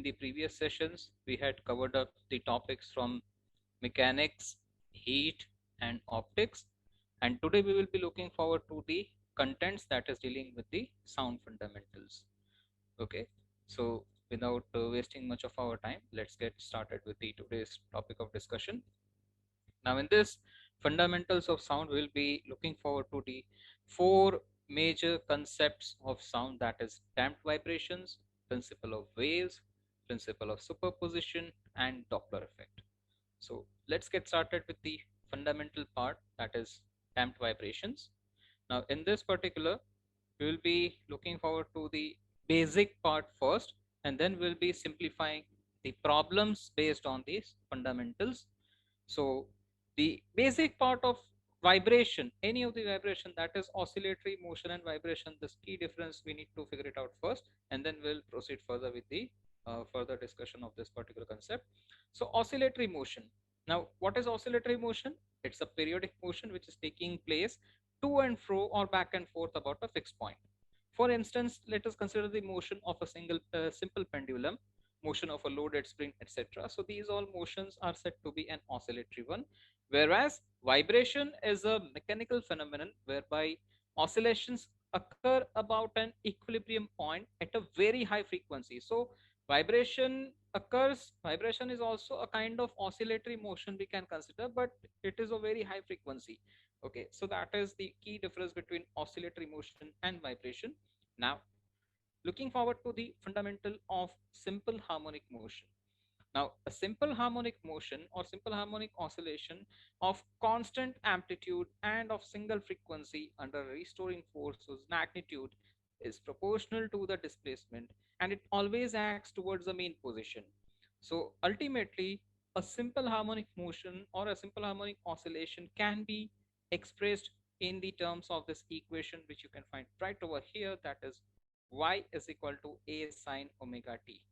in the previous sessions, we had covered up the topics from mechanics, heat, and optics. And today we will be looking forward to the contents that is dealing with the sound fundamentals. Okay, so without wasting much of our time, let's get started with the today's topic of discussion. Now, in this fundamentals of sound, we'll be looking forward to the four major concepts of sound, that is damped vibrations, principle of waves, principle of superposition, and Doppler effect. So let's get started with the fundamental part, that is damped vibrations. Now, in this particular, we will be looking forward to the basic part first, and then we'll be simplifying the problems based on these fundamentals. So the basic part of vibration, any of the vibration, that is oscillatory motion and vibration, this key difference we need to figure it out first, and then we'll proceed further with the further discussion of this particular concept. So oscillatory motion. Now, what is oscillatory motion? It's a periodic motion which is taking place to and fro or back and forth about a fixed point. For instance, let us consider the motion of a simple pendulum, motion of a loaded spring, etc. So these all motions are said to be an oscillatory one, whereas vibration is a mechanical phenomenon whereby oscillations occur about an equilibrium point at a very high frequency. So vibration is also a kind of oscillatory motion we can consider, but it is a very high frequency. Okay, so that is the key difference between oscillatory motion and vibration. Now, looking forward to the fundamental of simple harmonic motion. Now, a simple harmonic motion or simple harmonic oscillation of constant amplitude and of single frequency under restoring force whose magnitude is proportional to the displacement, and it always acts towards the mean position. So ultimately, a simple harmonic motion or a simple harmonic oscillation can be expressed in the terms of this equation, which you can find right over here, that is y is equal to a sine omega t,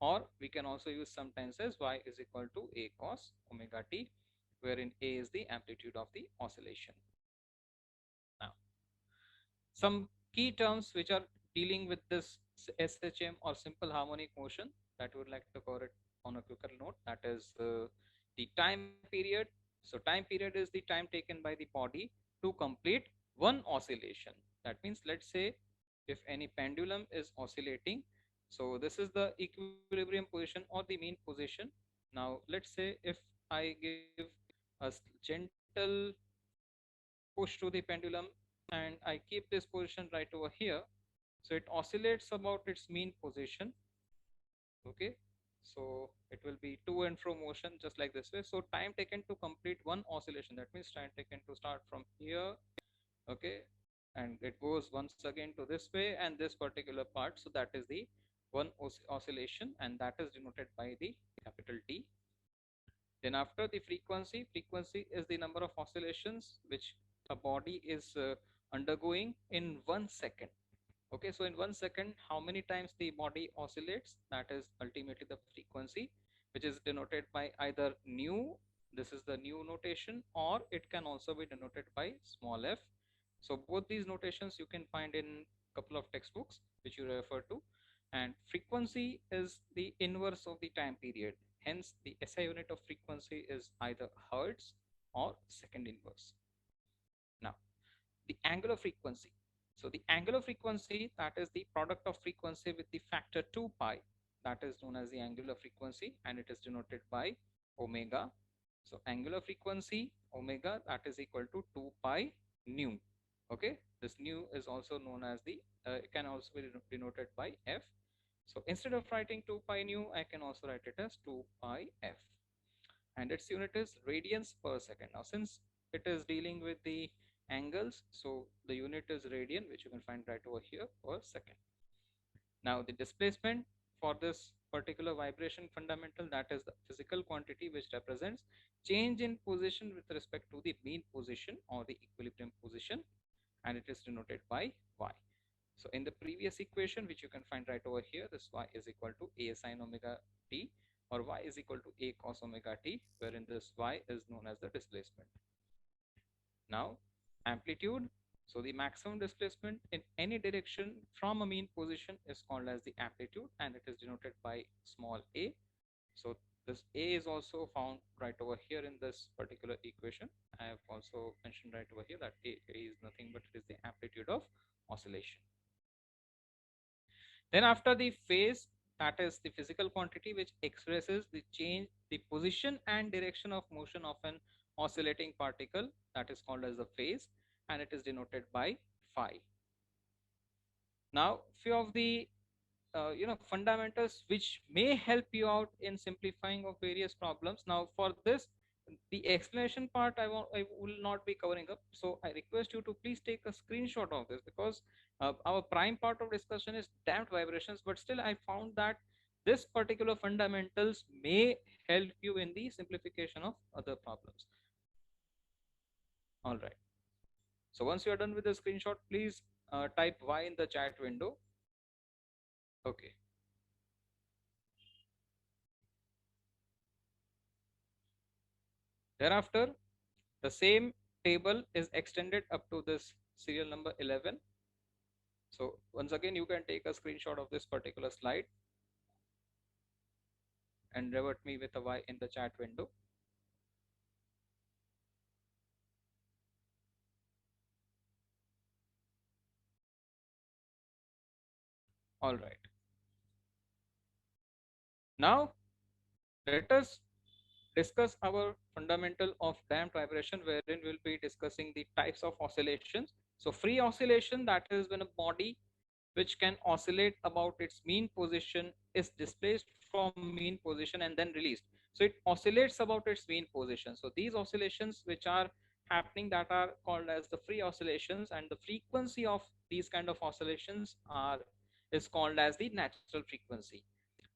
or we can also use sometimes as y is equal to a cos omega t, wherein a is the amplitude of the oscillation. Now, some key terms which are dealing with this SHM or simple harmonic motion that we would like to cover it on a quicker note, that is the time period. So time period is the time taken by the body to complete one oscillation. That means, let's say if any pendulum is oscillating, so this is the equilibrium position or the mean position. Now let's say if I give a gentle push to the pendulum and I keep this position right over here, so it oscillates about its mean position. Okay, so it will be to and fro motion just like this way. So time taken to complete one oscillation, that means time taken to start from here. Okay, and it goes once again to this way and this particular part, so that is the one oscillation, and that is denoted by the capital T. Then after the frequency is the number of oscillations which a body is undergoing in 1 second. Okay, so in 1 second, how many times the body oscillates, that is ultimately the frequency, which is denoted by either nu, this is the nu notation, or it can also be denoted by small f. So both these notations you can find in a couple of textbooks which you refer to. And frequency is the inverse of the time period. Hence, the SI unit of frequency is either hertz or second inverse. Now, the angular frequency. So the angular frequency, that is the product of frequency with the factor 2 pi, that is known as the angular frequency, and it is denoted by omega. So angular frequency omega, that is equal to 2 pi nu. Okay, this nu is also known as the it can also be denoted by f. So instead of writing 2 pi nu, I can also write it as 2 pi f, and its unit is radians per second. Now, since it is dealing with the angles, so the unit is radian, which you can find right over here, per second. Now, the displacement for this particular vibration fundamental, that is the physical quantity which represents change in position with respect to the mean position or the equilibrium position, and it is denoted by y. So in the previous equation, which you can find right over here, this y is equal to a sine omega t, or y is equal to a cos omega t, wherein this y is known as the displacement. Now, amplitude So the maximum displacement in any direction from a mean position is called as the amplitude, and it is denoted by small a. So this a is also found right over here in this particular equation. I have also mentioned right over here that a is nothing but it is the amplitude of oscillation. Then after the phase, that is the physical quantity which expresses the change, the position and direction of motion of an oscillating particle, that is called as the phase, and it is denoted by phi. Now, few of the fundamentals which may help you out in simplifying of various problems. Now, for this, the explanation part I will not be covering up. So I request you to please take a screenshot of this, because our prime part of discussion is damped vibrations, but still I found that this particular fundamentals may help you in the simplification of other problems. All right. So once you are done with the screenshot, please type Y in the chat window. Okay. Thereafter, the same table is extended up to this serial number 11. So once again, you can take a screenshot of this particular slide and revert me with a Y in the chat window. All right. Now let us discuss our fundamental of damped vibration, wherein we'll be discussing the types of oscillations. So free oscillation, that is when a body which can oscillate about its mean position is displaced from mean position and then released. So it oscillates about its mean position. So these oscillations which are happening, that are called as the free oscillations, and the frequency of these kind of oscillations is called as the natural frequency.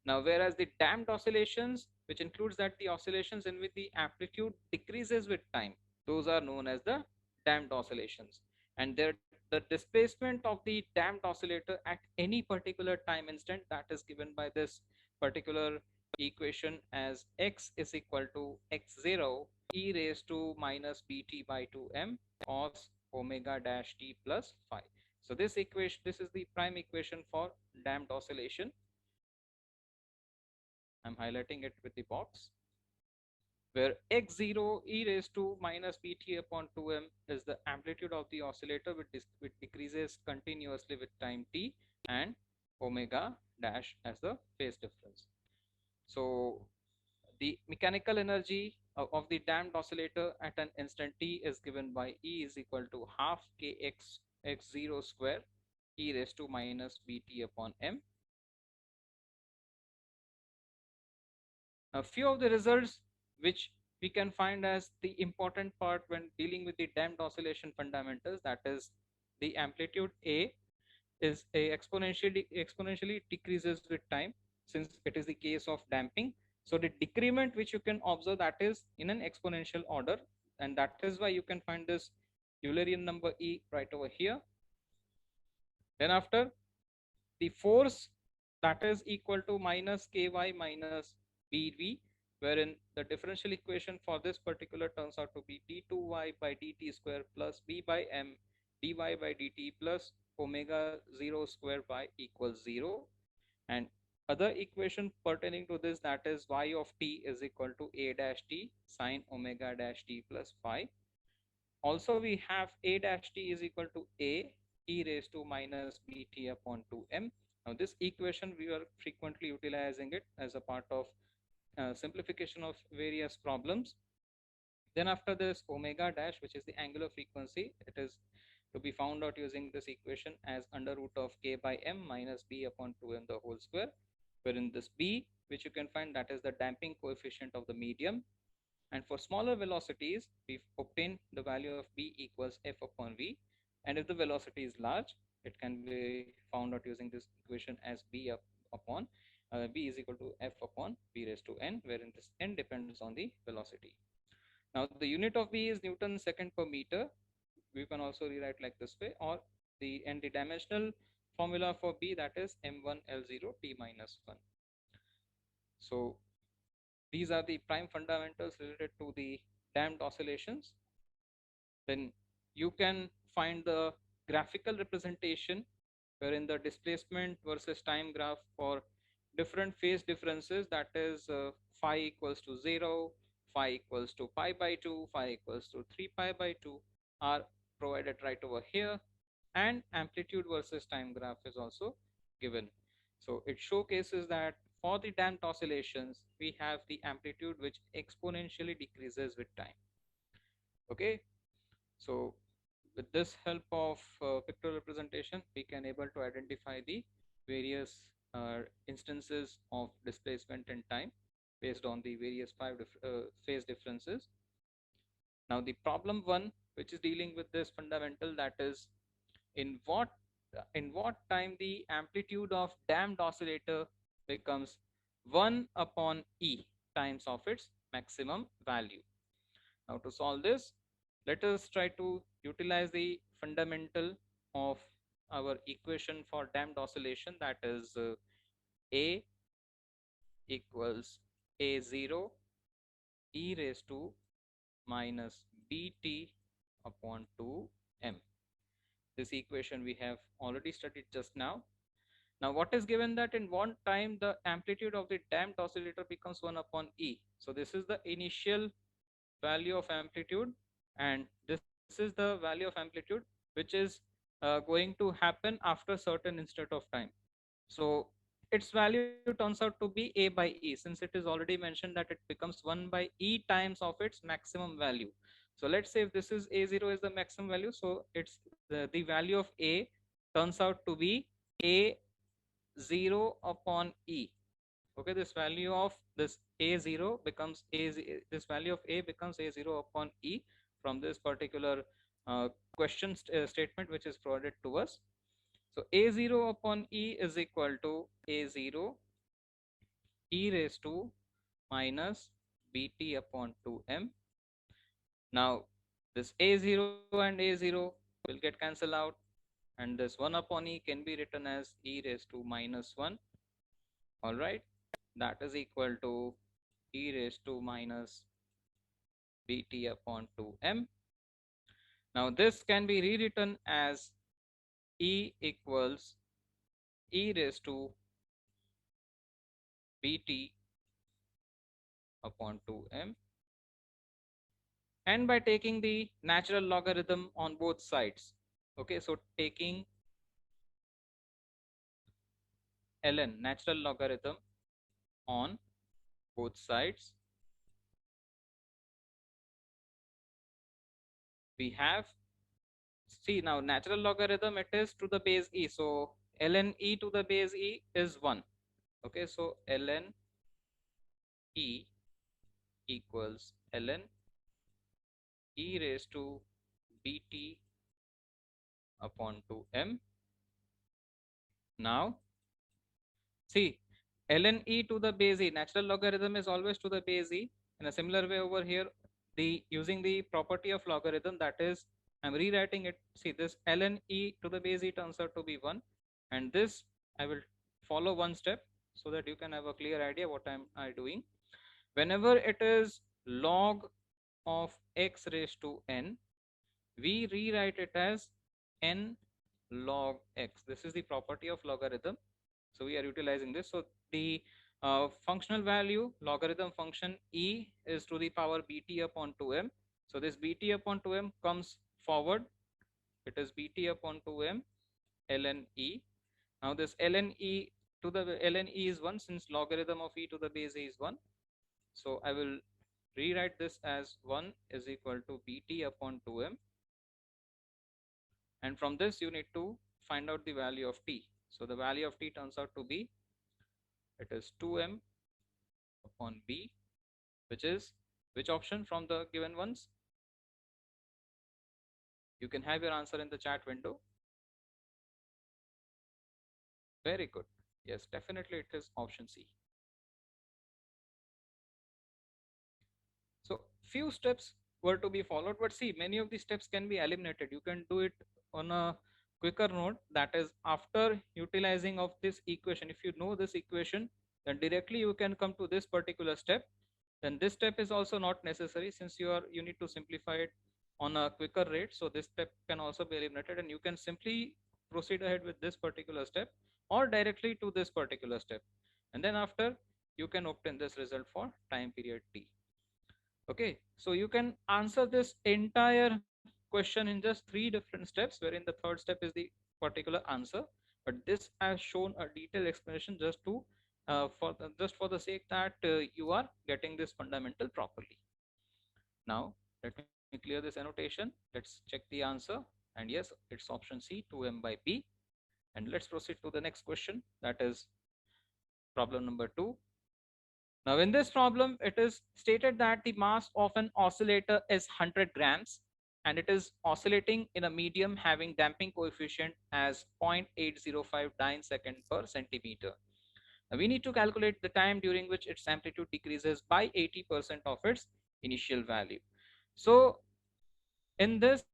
Now, whereas the damped oscillations, which includes that the oscillations in which the amplitude decreases with time, those are known as the damped oscillations. And the displacement of the damped oscillator at any particular time instant, that is given by this particular equation as x is equal to x0 e raised to minus bt by 2m cos omega dash t plus phi. So this equation, this is the prime equation for damped oscillation. I'm highlighting it with the box, where x0 e raised to minus bt upon 2m is the amplitude of the oscillator, which decreases continuously with time t, and omega dash as the phase difference. So the mechanical energy of the damped oscillator at an instant t is given by E is equal to half kx x0 square e raised to minus bt upon m. A few of the results which we can find as the important part when dealing with the damped oscillation fundamentals, that is the amplitude A is a exponentially decreases with time, since it is the case of damping. So the decrement which you can observe, that is in an exponential order, and that is why you can find this Eulerian number E right over here. Then after, the force, that is equal to minus ky minus bv, wherein the differential equation for this particular turns out to be d2y by dt square plus b by m dy by dt plus omega 0 square y equals 0. And other equation pertaining to this, that is y of t is equal to a dash t sine omega dash t plus phi. Also, we have a dash t is equal to a e raised to minus bt upon 2m. Now, this equation, we are frequently utilizing it as a part of simplification of various problems. Then after this, omega dash, which is the angular frequency, it is to be found out using this equation as under root of k by m minus b upon 2m the whole square, wherein this b, which you can find, that is the damping coefficient of the medium. And for smaller velocities, we obtain the value of b equals f upon v. And if the velocity is large, it can be found out using this equation as upon b is equal to f upon v raised to n, wherein this n depends on the velocity. Now the unit of b is Newton second per meter. We can also rewrite like this way, or the dimensional formula for b, that is m1 l0 t minus 1. So these are the prime fundamentals related to the damped oscillations. Then you can find the graphical representation wherein the displacement versus time graph for different phase differences, that is phi equals to 0, phi equals to pi by 2, phi equals to 3 pi by 2 are provided right over here, and amplitude versus time graph is also given. So it showcases that for the damped oscillations, we have the amplitude which exponentially decreases with time. Okay, so with this help of pictorial representation, we can able to identify the various instances of displacement and time based on the various phase differences. Now the problem one, which is dealing with this fundamental, that is in what time the amplitude of damped oscillator becomes 1 upon e times of its maximum value. Now to solve this, let us try to utilize the fundamental of our equation for damped oscillation, that is a equals a0 e raised to minus bt upon 2m. This equation we have already studied just now. Now what is given that in one time the amplitude of the damped oscillator becomes 1 upon e. So this is the initial value of amplitude, and this is the value of amplitude which is going to happen after certain instant of time. So its value turns out to be a by e, since it is already mentioned that it becomes 1 by e times of its maximum value. So let's say if this is a0 is the maximum value, so it's the value of a turns out to be a0 upon e. Okay, this value of this a0 becomes this value of a becomes a0 upon e from this particular question statement which is provided to us. So a0 upon e is equal to a0 e raised to minus bt upon 2m. Now this a0 and a0 will get cancelled out, and this 1 upon e can be written as e raised to minus 1. All right, that is equal to e raised to minus bt upon 2m. Now this can be rewritten as e equals e raised to bt upon 2m, and by taking the natural logarithm on both sides. Okay, so taking ln natural logarithm on both sides, we have, see now natural logarithm it is to the base e, so ln e to the base e is 1. Okay, so ln e equals ln e raised to bt upon 2m. Now see, ln e to the base e, natural logarithm is always to the base e. In a similar way over here, the using the property of logarithm, that is I'm rewriting it. See, this ln e to the base e turns out to be 1, and this I will follow one step so that you can have a clear idea what I doing. Whenever it is log of x raised to n, we rewrite it as n log x. This is the property of logarithm, so we are utilizing this. So the functional value logarithm function e is to the power bt upon 2m. So this bt upon 2m comes forward, it is bt upon 2m ln e. Now this ln e to the ln e is 1, since logarithm of e to the base a is 1. So I will rewrite this as 1 is equal to bt upon 2m, and from this you need to find out the value of t. So the value of t turns out to be, it is 2m upon b, which is which option from the given ones? You can have your answer in the chat window. Very good. Yes, definitely it is option C. So few steps were to be followed, but see, many of these steps can be eliminated. You can do it on a quicker note, that is after utilizing of this equation. If you know this equation, then directly you can come to this particular step. Then this step is also not necessary, since you need to simplify it on a quicker rate. So this step can also be eliminated, and you can simply proceed ahead with this particular step or directly to this particular step. And then after, you can obtain this result for time period T. Okay, so you can answer this entire question in just three different steps, wherein the third step is the particular answer. But this has shown a detailed explanation just to just for the sake that you are getting this fundamental properly. Now let me clear this annotation. Let's check the answer, and yes, it's option C, 2m by p. And let's proceed to the next question, that is problem number 2. Now, in this problem, it is stated that the mass of an oscillator is 100 grams and it is oscillating in a medium having damping coefficient as 0.805 second per centimeter. Now, we need to calculate the time during which its amplitude decreases by 80% of its initial value. So, in this,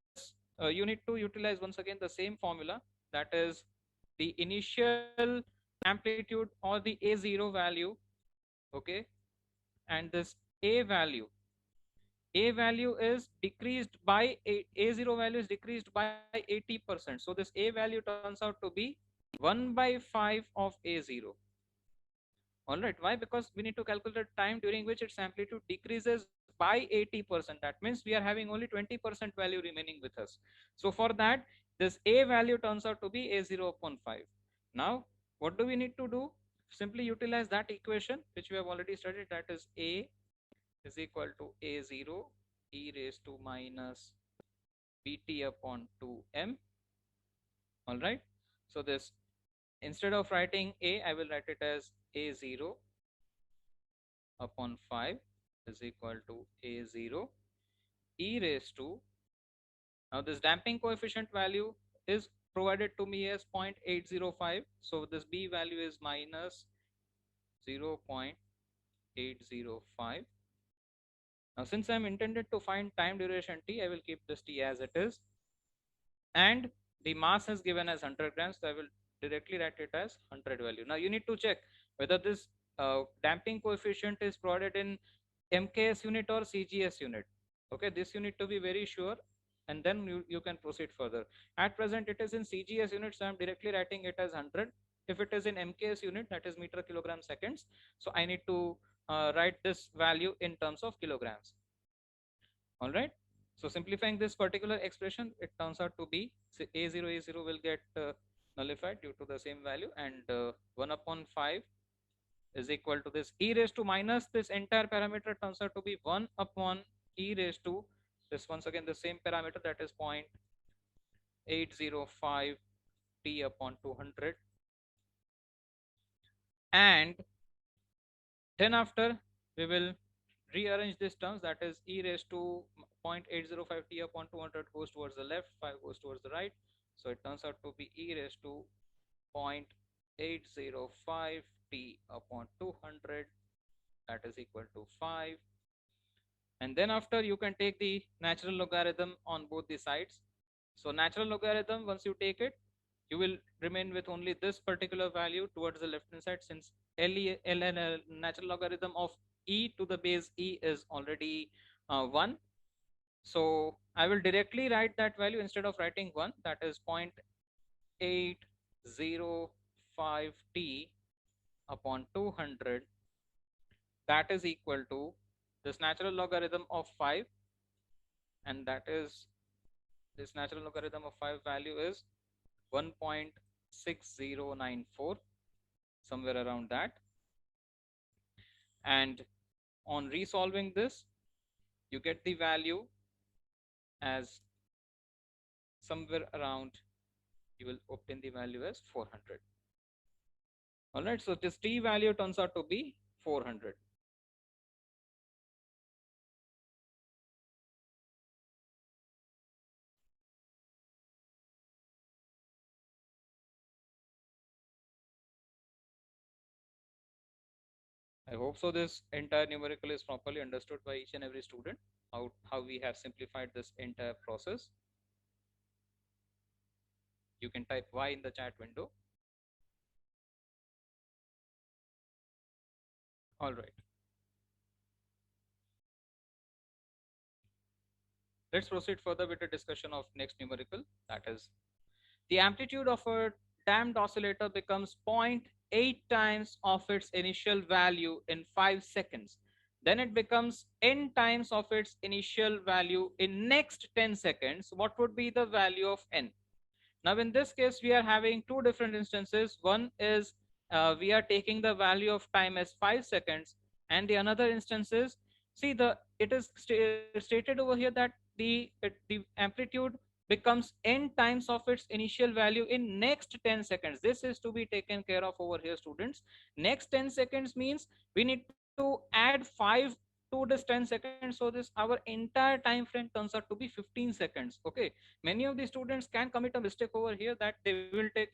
you need to utilize once again the same formula, that is the initial amplitude or the A0 value, okay, and this a value is decreased by a0 value is decreased by 80%. So this a value turns out to be 1 by 5 of a0. All right, why? Because we need to calculate the time during which its amplitude decreases by 80%. That means we are having only 20% value remaining with us. So for that, this a value turns out to be a0 upon 5. Now what do we need to do? Simply utilize that equation which we have already studied, that is a is equal to a0 e raised to minus bt upon 2m. All right, so this, instead of writing a, I will write it as a0 upon 5 is equal to a0 e raised to, now this damping coefficient value is provided to me as 0.805, so this b value is minus 0.805. Now since I'm intended to find time duration t, I will keep this t as it is, and the mass is given as 100 grams, so I will directly write it as 100 value. Now you need to check whether this damping coefficient is provided in MKS unit or CGS unit. Okay, this you need to be very sure, and then you can proceed further. At present it is in CGS unit, so I'm directly writing it as 100. If it is in MKS unit, that is meter kilogram seconds, so I need to write this value in terms of kilograms. All right, so simplifying this particular expression, it turns out to be a0 will get nullified due to the same value, and 1 upon 5 is equal to this e raised to minus this entire parameter turns out to be 1 upon e raised to this, once again the same parameter, that is 0.805 t upon 200. And then after we will rearrange these terms, that is e raised to 0.805 t upon 200 goes towards the left, 5 goes towards the right, so it turns out to be e raised to 0.805 t upon 200, that is equal to 5. And then after, you can take the natural logarithm on both the sides. So natural logarithm, once you take it, you will remain with only this particular value towards the left hand side, since natural logarithm of e to the base e is already 1. So I will directly write that value instead of writing 1, that is 0.805 t upon 200, that is equal to this natural logarithm of 5, and that is this natural logarithm of 5 value is 1.6094, somewhere around that. And on resolving this, you get the value as somewhere around, you will obtain the value as 400. All right, so this t value turns out to be 400. I hope so this entire numerical is properly understood by each and every student, how we have simplified this entire process. You can type Y in the chat window. All right. Let's proceed further with the discussion of next numerical. That is, the amplitude of a damped oscillator becomes zero point 0.8 times of its initial value in 5 seconds. Then it becomes n times of its initial value in next 10 seconds. What would be the value of n? Now, in this case, we are having two different instances. One is we are taking the value of time as 5 seconds, and the another instance is, see, the it is stated over here that the amplitude becomes n times of its initial value in next 10 seconds. This is to be taken care of over here, students. Next 10 seconds means we need to add 5 to this 10 seconds, so this our entire time frame turns out to be 15 seconds. Okay, many of the students can commit a mistake over here that they will take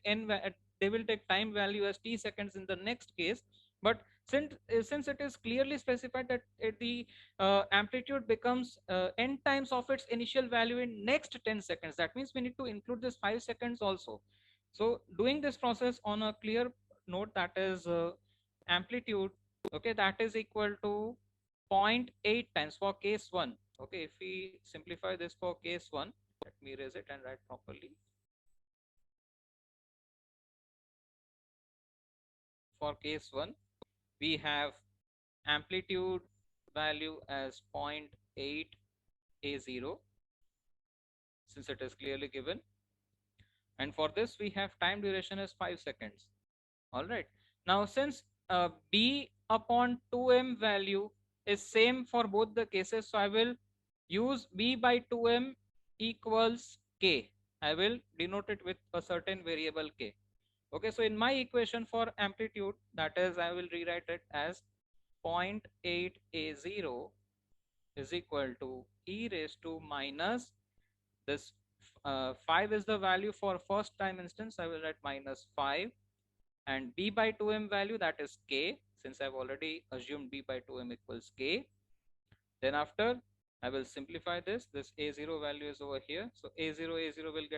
they will take time value as t seconds in the next case. But since it is clearly specified that the amplitude becomes n times of its initial value in next 10 seconds, that means we need to include this 5 seconds also. So doing this process on a clear note, that is amplitude, okay, that is equal to zero point 0.8 times for case 1. Okay, if we simplify this for case 1, let me erase it and write properly. For case 1, we have amplitude value as zero point 0.8 a0, since it is clearly given, and for this we have time duration as 5 seconds. All right, now since b upon 2m value is same for both the cases, so I will use b by 2m equals k. I will denote it with a certain variable k. Okay, so in my equation for amplitude, that is, I will rewrite it as 0.8 a0 is equal to e raised to minus this 5 is the value for first time instance, I will write minus 5, and b by 2m value, that is k, since I've already assumed b by 2m equals k. Then after, I will simplify this a0 value is over here, so a0 will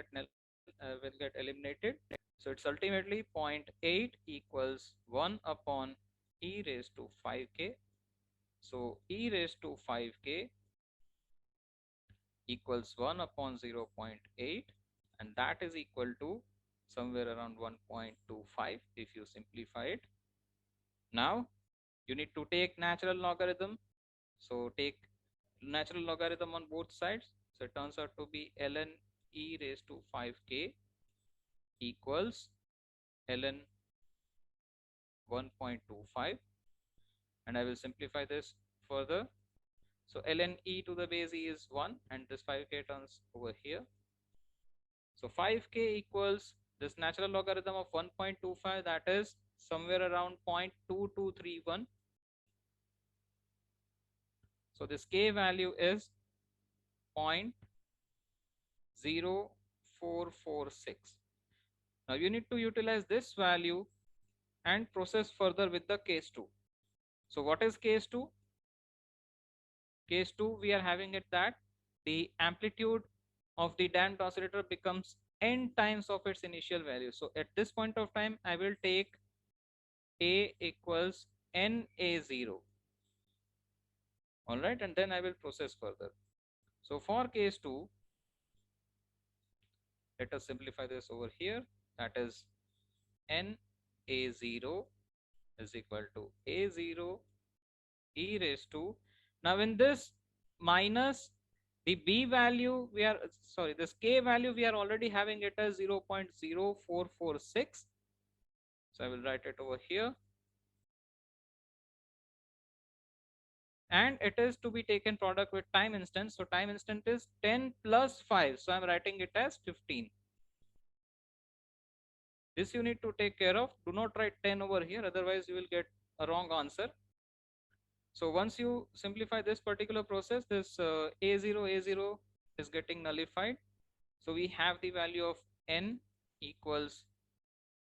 get eliminated. So it's ultimately 0.8 equals 1 upon e raised to 5k. So e raised to 5k equals 1 upon 0.8, and that is equal to somewhere around 1.25 if you simplify it. Now you need to take natural logarithm, so take natural logarithm on both sides, so it turns out to be ln e raised to 5k equals ln 1.25, and I will simplify this further. So ln e to the base e is 1, and this 5k turns over here. So 5k equals this natural logarithm of 1.25, that is somewhere around 0.2231. So this k value is 0.0446. Now you need to utilize this value and process further with the case 2. So what is case 2? Case 2, we are having it that the amplitude of the damped oscillator becomes n times of its initial value. So at this point of time, I will take a equals na0. All right, and then I will process further. So for case 2, let us simplify this over here. That is na0 is equal to a0 e raised to, now in this minus the b value, we are sorry, this k value, we are already having it as 0.0446. So I will write it over here, and it is to be taken product with time instant. So time instant is 10 plus 5, so I'm writing it as 15. This you need to take care of. Do not write 10 over here, otherwise you will get a wrong answer. So once you simplify this particular process, this a0 is getting nullified. So we have the value of n equals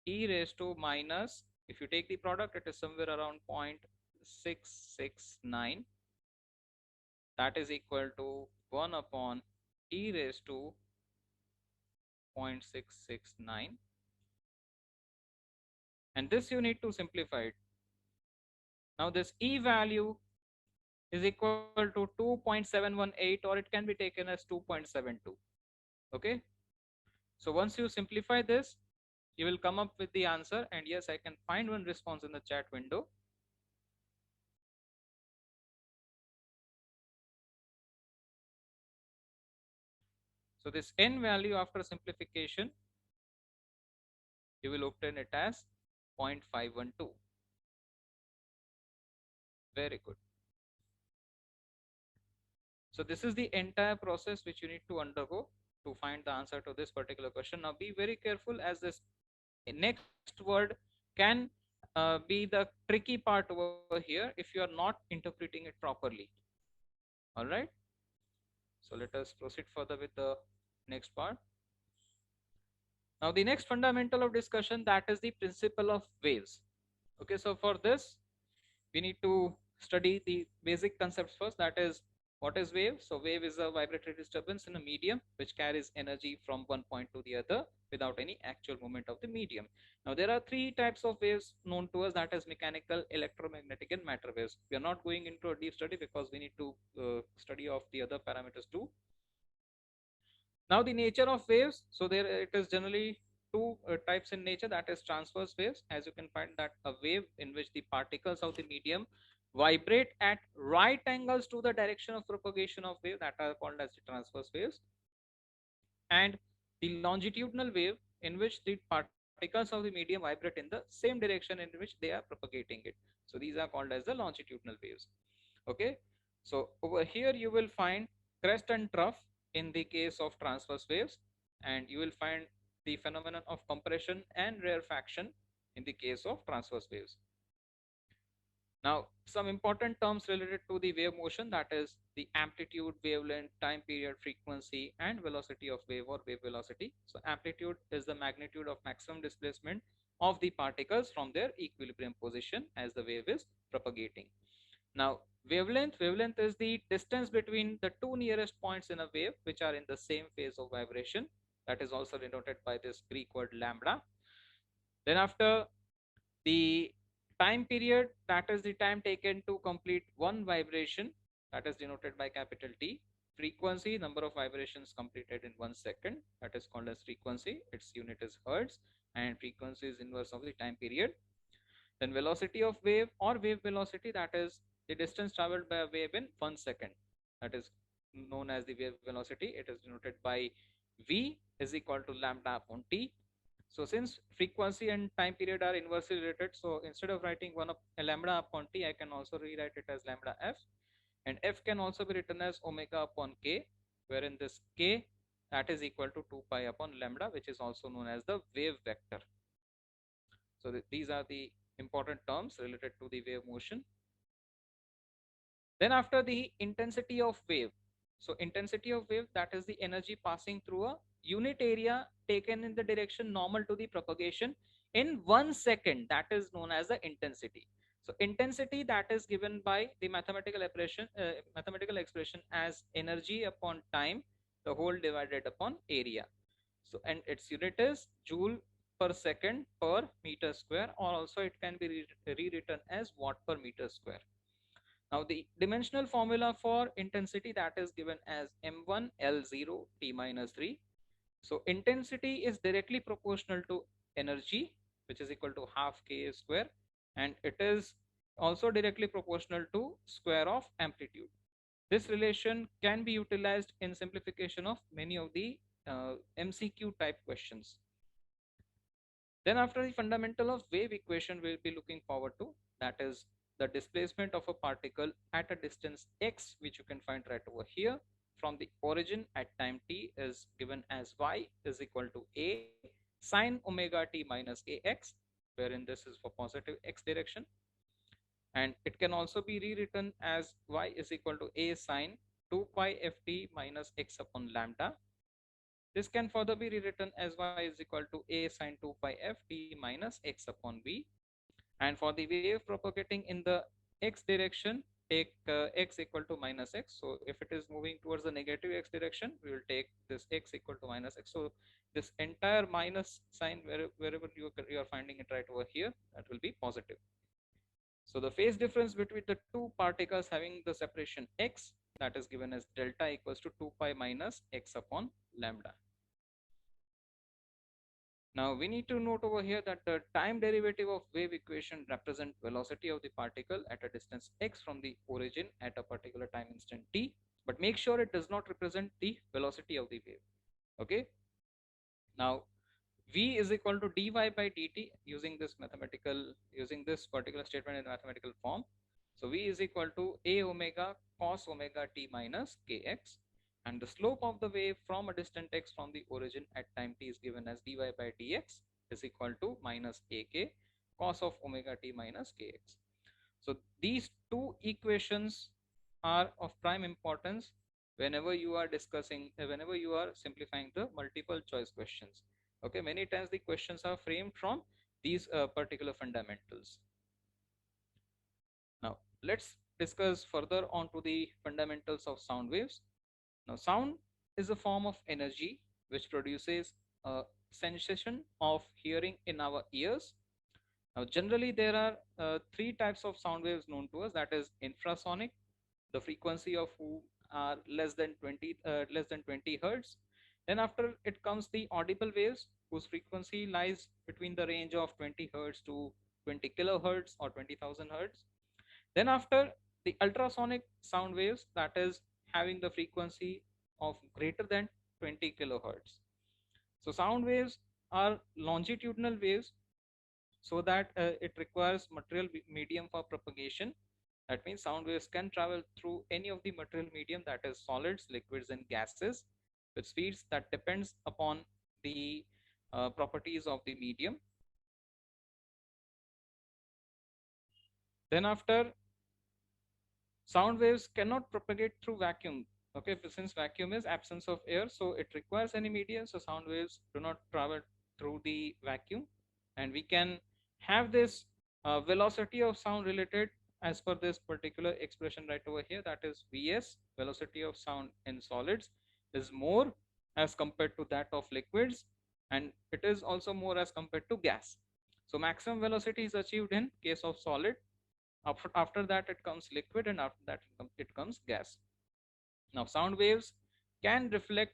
e raised to minus, if you take the product, it is somewhere around 0.669. That is equal to 1 upon e raised to 0.669. And this you need to simplify it. Now this e value is equal to 2.718, or it can be taken as 2.72. Okay, so once you simplify this, you will come up with the answer. And yes, I can find one response in the chat window. So this n value after simplification, you will obtain it as 0.512. Very good. So this is the entire process which you need to undergo to find the answer to this particular question. Now be very careful, as this next word can be the tricky part over here if you are not interpreting it properly. All right. So let us proceed further with the next part. Now the next fundamental of discussion, that is the principle of waves. Okay, so for this we need to study the basic concepts first. That is, what is wave? So wave is a vibratory disturbance in a medium which carries energy from one point to the other without any actual movement of the medium. Now there are three types of waves known to us, that is mechanical, electromagnetic, and matter waves. We are not going into a deep study because we need to study of the other parameters too. Now the nature of waves, so there it is generally two types in nature, that is transverse waves. As you can find that a wave in which the particles of the medium vibrate at right angles to the direction of propagation of wave, that are called as the transverse waves. And the longitudinal wave in which the particles of the medium vibrate in the same direction in which they are propagating it. So these are called as the longitudinal waves. Okay, so over here you will find crest and trough in the case of transverse waves, and you will find the phenomenon of compression and rarefaction in the case of transverse waves. Now some important terms related to the wave motion, that is the amplitude, wavelength, time period, frequency, and velocity of wave or wave velocity. So amplitude is the magnitude of maximum displacement of the particles from their equilibrium position as the wave is propagating. Now wavelength is the distance between the two nearest points in a wave which are in the same phase of vibration. That is also denoted by this Greek word lambda. Then after, the time period, that is the time taken to complete one vibration, that is denoted by capital T. Frequency, number of vibrations completed in 1 second, that is called as frequency. Its unit is hertz, and frequency is inverse of the time period. Then velocity of wave or wave velocity, that is the distance traveled by a wave in 1 second, that is known as the wave velocity. It is denoted by V is equal to lambda upon T. So since frequency and time period are inversely related, so instead of writing one of lambda upon T, I can also rewrite it as lambda F, and F can also be written as omega upon K, wherein this K, that is equal to 2 pi upon lambda, which is also known as the wave vector. So these are the important terms related to the wave motion. Then after, the intensity of wave. So intensity of wave, that is the energy passing through a unit area taken in the direction normal to the propagation in 1 second, that is known as the intensity. So intensity, that is given by the mathematical expression as energy upon time, the whole divided upon area. So and its unit is joule per second per meter square, or also it can be rewritten as watt per meter square. Now the dimensional formula for intensity, that is given as m1 L0 T minus 3. So intensity is directly proportional to energy, which is equal to half K square, and it is also directly proportional to square of amplitude. This relation can be utilized in simplification of many of the MCQ type questions. Then after, the fundamental of wave equation we'll be looking forward to, that is the displacement of a particle at a distance x, which you can find right over here, from the origin at time t, is given as y is equal to a sine omega t minus ax, wherein this is for positive x direction. And it can also be rewritten as y is equal to a sine 2 pi ft minus x upon lambda. This can further be rewritten as y is equal to a sine 2 pi f t minus x upon v. And for the wave propagating in the x direction, take x equal to minus x. So if it is moving towards the negative x direction, we will take this x equal to minus x. So this entire minus sign, wherever you are finding it right over here, that will be positive. So the phase difference between the two particles having the separation x, that is given as delta equals to 2 pi minus x upon lambda. Now we need to note over here that the time derivative of wave equation represent velocity of the particle at a distance x from the origin at a particular time instant t, but make sure it does not represent the velocity of the wave. Okay. Now v is equal to dy by dt using this particular statement in mathematical form. So v is equal to a omega cos omega t minus kx, and the slope of the wave from a distant x from the origin at time t is given as dy by dx is equal to minus ak cos of omega t minus kx. So these two equations are of prime importance whenever you are whenever you are simplifying the multiple choice questions. Okay, many times the questions are framed from these particular fundamentals. Now let's discuss further on to the fundamentals of sound waves. Now sound is a form of energy which produces a sensation of hearing in our ears. Now generally there are three types of sound waves known to us, that is infrasonic, the frequency of whom are less than 20 hertz. Then after it comes the audible waves whose frequency lies between the range of 20 hertz to 20 kilohertz or 20,000 hertz. Then after the ultrasonic sound waves, that is having the frequency of greater than 20 kilohertz. So sound waves are longitudinal waves, so that it requires material medium for propagation. That means sound waves can travel through any of the material medium, that is solids, liquids and gases, with speeds that depends upon the properties of the medium. Then after, sound waves cannot propagate through vacuum. Okay, since vacuum is absence of air, so it requires any medium, so sound waves do not travel through the vacuum. And we can have this velocity of sound related as per this particular expression right over here, that is vs, velocity of sound in solids, is more as compared to that of liquids, and it is also more as compared to gas. So maximum velocity is achieved in case of solid. After that it comes liquid, and after that it comes gas. Now sound waves can reflect,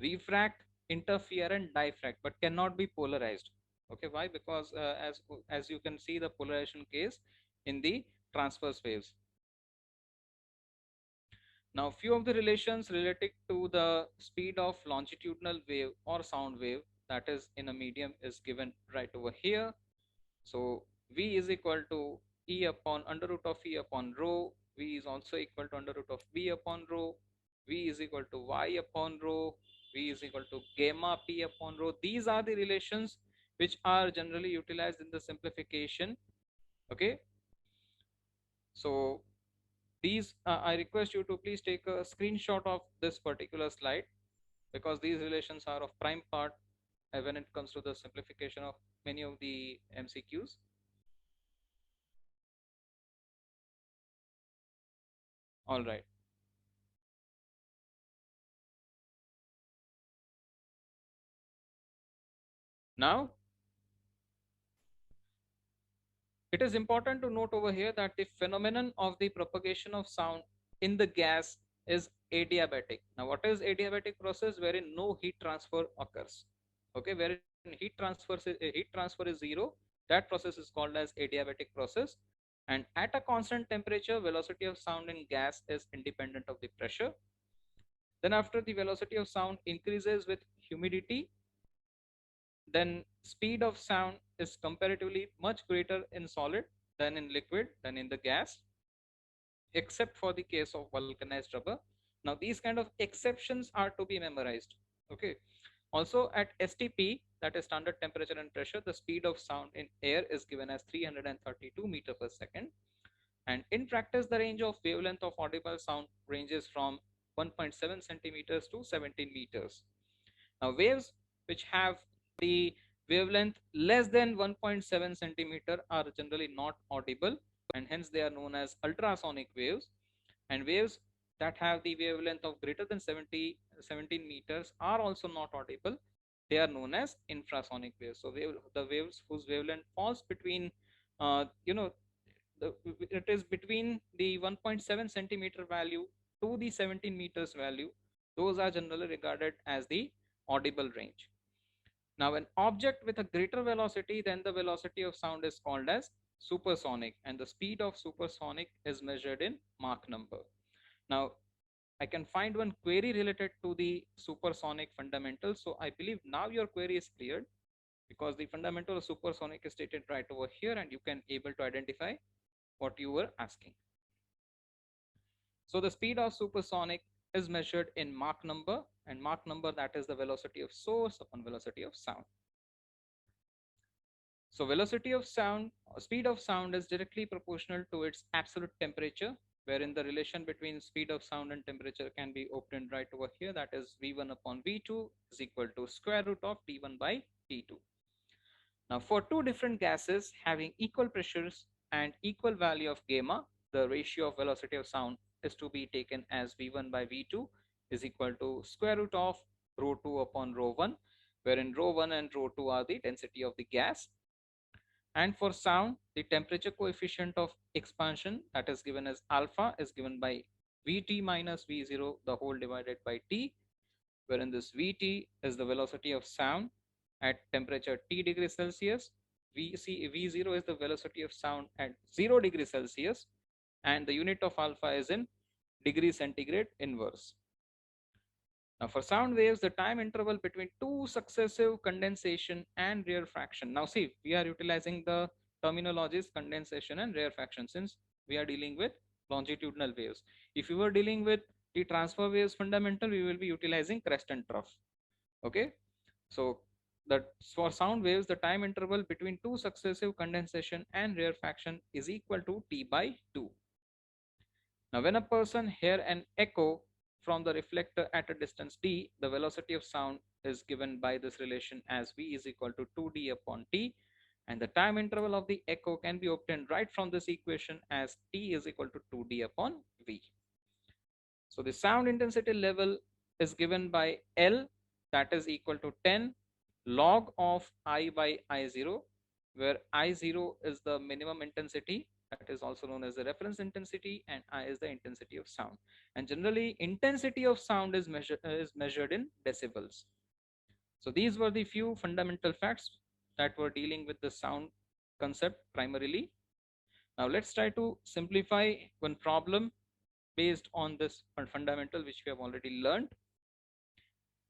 refract, interfere and diffract, but cannot be polarized. Okay, why? Because as you can see the polarization case in the transverse waves. Now few of the relations related to the speed of longitudinal wave or sound wave, that is in a medium, is given right over here. So v is equal to e upon under root of e upon rho. V is also equal to under root of v upon rho. V is equal to y upon rho. V is equal to gamma p upon rho. These are the relations which are generally utilized in the simplification. Okay. So these I request you to please take a screenshot of this particular slide, because these relations are of prime part when it comes to the simplification of many of the MCQs. All right. Now, it is important to note over here that the phenomenon of the propagation of sound in the gas is adiabatic. Now, what is adiabatic process? Wherein no heat transfer occurs. Okay, wherein heat transfer is zero. That process is called as adiabatic process. And at a constant temperature, velocity of sound in gas is independent of the pressure. Then after, the velocity of sound increases with humidity, then speed of sound is comparatively much greater in solid than in liquid than in the gas, except for the case of vulcanized rubber. Now these kind of exceptions are to be memorized. Okay. Also at STP, that is standard temperature and pressure, the speed of sound in air is given as 332 meter per second. And in practice, the range of wavelength of audible sound ranges from 1.7 centimeters to 17 meters. Now waves which have the wavelength less than 1.7 centimeter are generally not audible, and hence they are known as ultrasonic waves. And waves that have the wavelength of greater than 17 meters are also not audible. They are known as infrasonic waves. So the waves whose wavelength falls between uh, you know it is between the 1.7 centimeter value to the 17 meters value. Those are generally regarded as the audible range. Now, an object with a greater velocity than the velocity of sound is called as supersonic, and the speed of supersonic is measured in Mach number. Now, I can find one query related to the supersonic fundamentals. So I believe now your query is cleared, because the fundamental of supersonic is stated right over here, and you can able to identify what you were asking. So the speed of supersonic is measured in Mach number, and Mach number, that is the velocity of source upon velocity of sound. So velocity of sound, speed of sound is directly proportional to its absolute temperature, wherein the relation between speed of sound and temperature can be obtained right over here. That is V1 upon V2 is equal to square root of T1 by T2. Now, for two different gases having equal pressures and equal value of gamma, the ratio of velocity of sound is to be taken as V1 by V2 is equal to square root of rho 2 upon rho 1, wherein rho 1 and rho 2 are the density of the gas. And for sound, the temperature coefficient of expansion, that is given as alpha, is given by Vt minus V0 the whole divided by T, wherein this Vt is the velocity of sound at temperature T degrees Celsius. V0 is the velocity of sound at 0 degrees Celsius, and the unit of alpha is in degree centigrade inverse. Now, for sound waves, the time interval between two successive condensation and rarefaction. Now, see, we are utilizing the terminologies condensation and rarefaction since we are dealing with longitudinal waves. If you were dealing with the transfer waves fundamental, we will be utilizing crest and trough. Okay, so that for sound waves, the time interval between two successive condensation and rarefaction is equal to T by 2. Now, when a person hear an echo from the reflector at a distance d, the velocity of sound is given by this relation as v is equal to 2d upon t, and the time interval of the echo can be obtained right from this equation as t is equal to 2d upon v. So the sound intensity level is given by L, that is equal to 10 log of I by I0, where I0 is the minimum intensity, that is also known as the reference intensity, and I is the intensity of sound. And generally, intensity of sound is measured in decibels. So these were the few fundamental facts that were dealing with the sound concept primarily. Now let's try to simplify one problem based on this fundamental which we have already learned.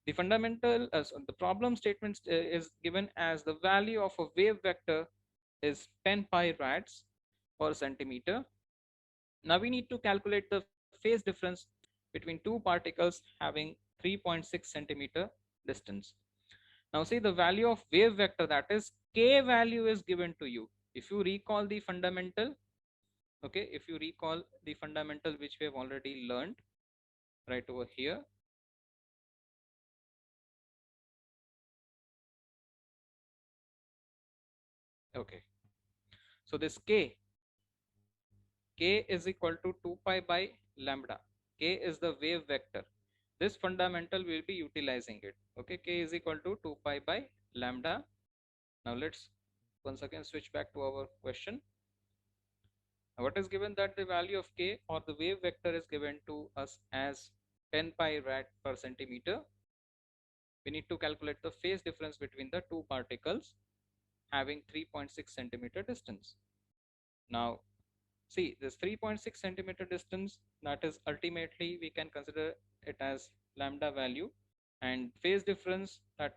The fundamental, the problem statement is given as the value of a wave vector is 10 pi rads per centimeter. Now we need to calculate the phase difference between two particles having 3.6 centimeter distance. Now see, the value of wave vector, that is k value, is given to you. If you recall the fundamental, okay, if you recall the fundamental which we have already learned right over here, okay, so this k is equal to 2 pi by lambda. K is the wave vector. This fundamental will be utilizing it. Okay, k is equal to 2 pi by lambda. Now let's once again switch back to our question. Now what is given, that the value of k or the wave vector is given to us as 10 pi rad per centimeter. We need to calculate the phase difference between the two particles having 3.6 centimeter distance. Now see, this 3.6 centimeter distance, that is ultimately we can consider it as lambda value, and phase difference that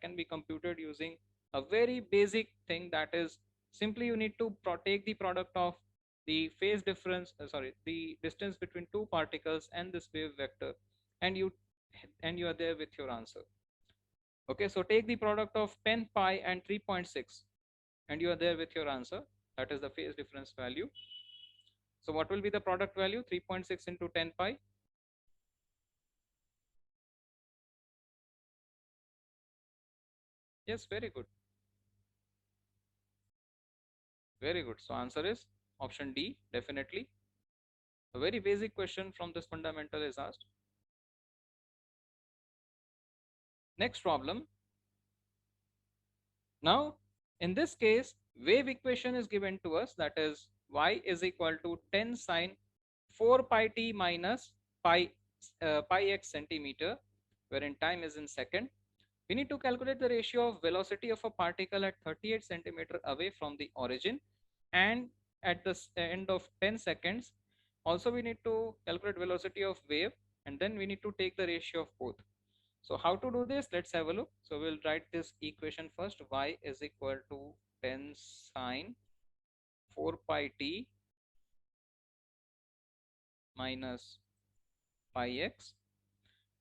can be computed using a very basic thing, that is simply you need to take the product of the phase difference, the distance between two particles and this wave vector, and you are there with your answer. Okay, so take the product of 10 pi and 3.6 and you are there with your answer. That is the phase difference value. So what will be the product value? 3.6 into 10 pi. Yes, very good. Very good. So answer is option D, definitely. A very basic question from this fundamental is asked. Next problem. Now, in this case, wave equation is given to us, that is y is equal to 10 sine 4 pi t minus pi x centimeter, wherein time is in second. We need to calculate the ratio of velocity of a particle at 38 centimeter away from the origin and at the end of 10 seconds. Also, we need to calculate velocity of wave, and then we need to take the ratio of both. So how to do this? Let's have a look. So we'll write this equation first. Y is equal to 10 sine 4 pi t minus pi x.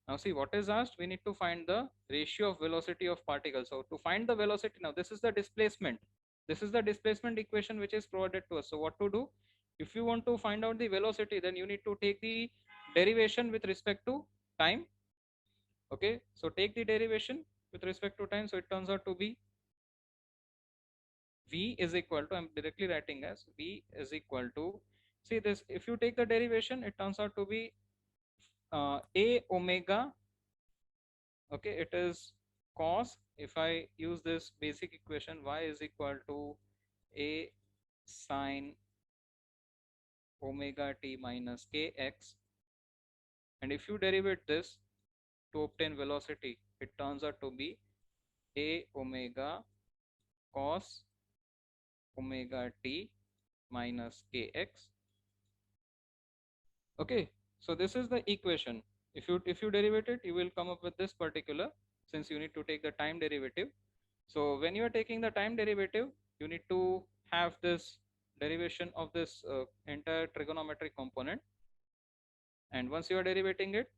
Now see what is asked. We need to find the ratio of velocity of particles. So to find the velocity, now this is the displacement. This is the displacement equation which is provided to us. So what to do? If you want to find out the velocity, then you need to take the derivation with respect to time. Okay, so take the derivation with respect to time. So it turns out to be v is equal to, I'm directly writing as v is equal to, see this, if you take the derivation, it turns out to be a omega. Okay, it is cos, if I use this basic equation, y is equal to a sine omega t minus kx, and if you derivate this to obtain velocity, it turns out to be a omega cos omega t minus kx. Okay, so this is the equation. If you derivate it, you will come up with this particular, since you need to take the time derivative. So when you are taking the time derivative, you need to have this derivation of this entire trigonometric component, and once you are derivating it,